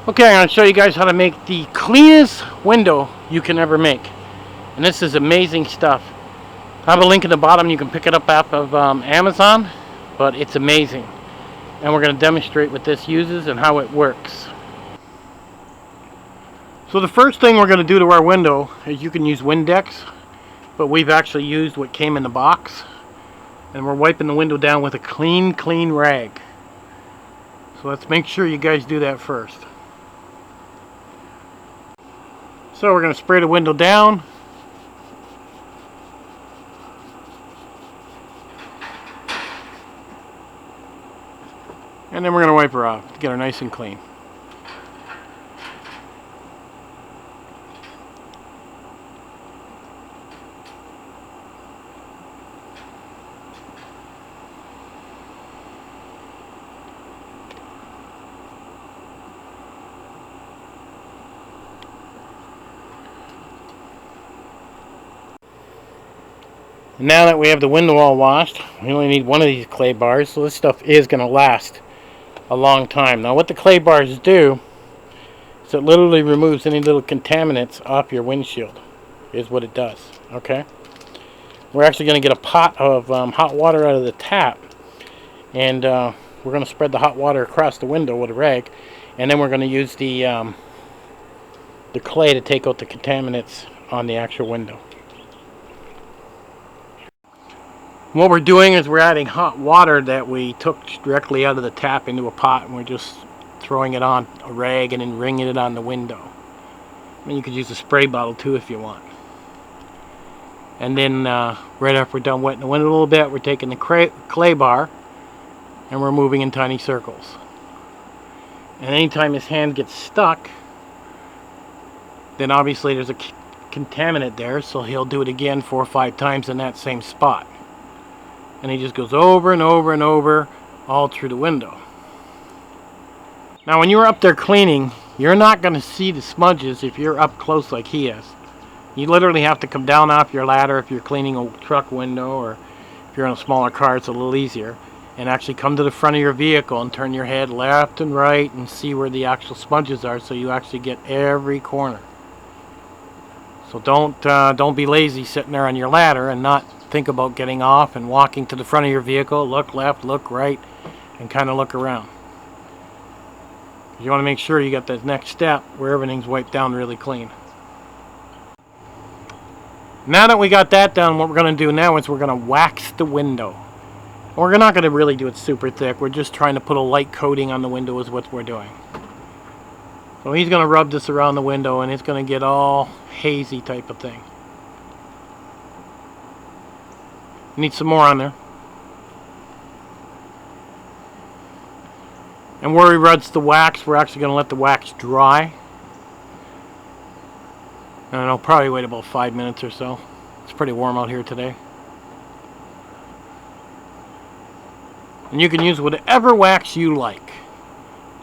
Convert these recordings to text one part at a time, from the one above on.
Okay, I'm going to show you guys how to make the cleanest window you can ever make. And this is amazing stuff. I have a link in the bottom. You can pick it up off of Amazon, but it's amazing. And we're going to demonstrate what this uses and how it works. So the first thing we're going to do to our window is you can use Windex, but we've actually used what came in the box. And we're wiping the window down with a clean rag. So let's make sure you guys do that first. So we're going to spray the window down. And then we're going to wipe her off to get her nice and clean. And now that we have the window all washed, we only need one of these clay bars, so this stuff is going to last a long time. Now what the clay bars do is it literally removes any little contaminants off your windshield, is what it does. Okay, we're actually going to get a pot of hot water out of the tap, and we're going to spread the hot water across the window with a rag, and then we're going to use the clay to take out the contaminants on the actual window. What we're doing is we're adding hot water that we took directly out of the tap into a pot, and we're just throwing it on a rag and then wringing it on the window. I mean, you could use a spray bottle too if you want. And then right after we're done wetting the window a little bit, we're taking the clay bar and we're moving in tiny circles. And anytime his hand gets stuck, then obviously there's a contaminant there, so he'll do it again 4 or 5 times in that same spot. And he just goes over and over and over all through the window. Now when you're up there cleaning, you're not going to see the smudges if you're up close like he is. You literally have to come down off your ladder if you're cleaning a truck window, or if you're in a smaller car it's a little easier, and actually come to the front of your vehicle and turn your head left and right and see where the actual smudges are, so you actually get every corner. So don't be lazy sitting there on your ladder and not think about getting off and walking to the front of your vehicle, look left, look right, and kind of look around. You want to make sure you got that next step where everything's wiped down really clean. Now that we got that done, what we're going to do now is we're going to wax the window. We're not going to really do it super thick. We're just trying to put a light coating on the window is what we're doing. So he's going to rub this around the window and it's going to get all hazy type of thing. Need some more on there. And where he rubs the wax, we're actually going to let the wax dry. And it'll probably wait about 5 minutes or so. It's pretty warm out here today. And you can use whatever wax you like.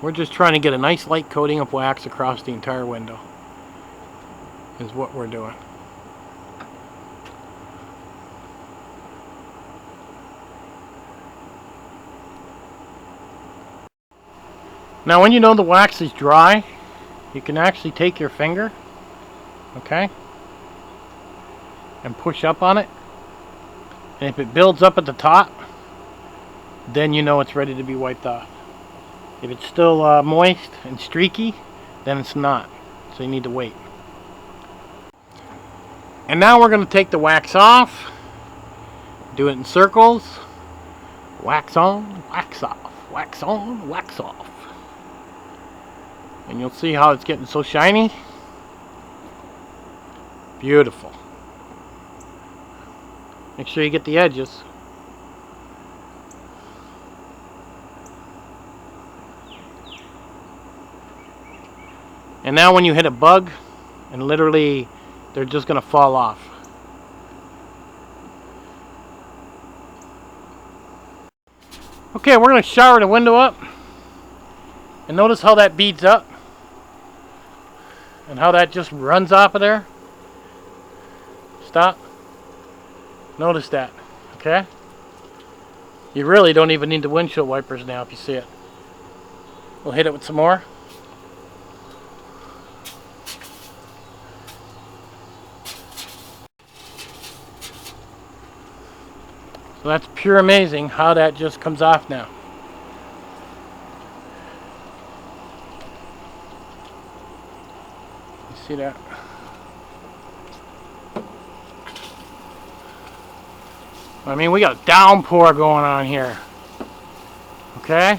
We're just trying to get a nice light coating of wax across the entire window, is what we're doing. Now when you know the wax is dry, you can actually take your finger, okay, and push up on it. And if it builds up at the top, then you know it's ready to be wiped off. If it's still moist and streaky, then it's not. So you need to wait. And now we're going to take the wax off, do it in circles, wax on, wax off, wax on, wax off. And you'll see how it's getting so shiny. Beautiful. Make sure you get the edges. And now when you hit a bug, and literally they're just going to fall off. Okay, we're going to shower the window up. And notice how that beads up. And how that just runs off of there. Stop. Notice that. Okay? You really don't even need the windshield wipers now if you see it. We'll hit it with some more. So that's pure amazing how that just comes off now. You see that? I mean, we got a downpour going on here. Okay?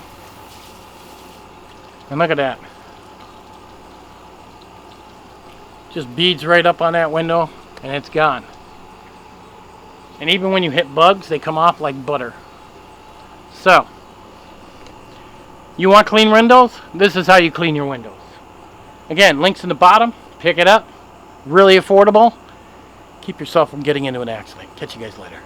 And look at that. Just beads right up on that window and it's gone. And even when you hit bugs, they come off like butter. So, you want clean windows? This is how you clean your windows. Again, links in the bottom. Pick it up. Really affordable. Keep yourself from getting into an accident. Catch you guys later.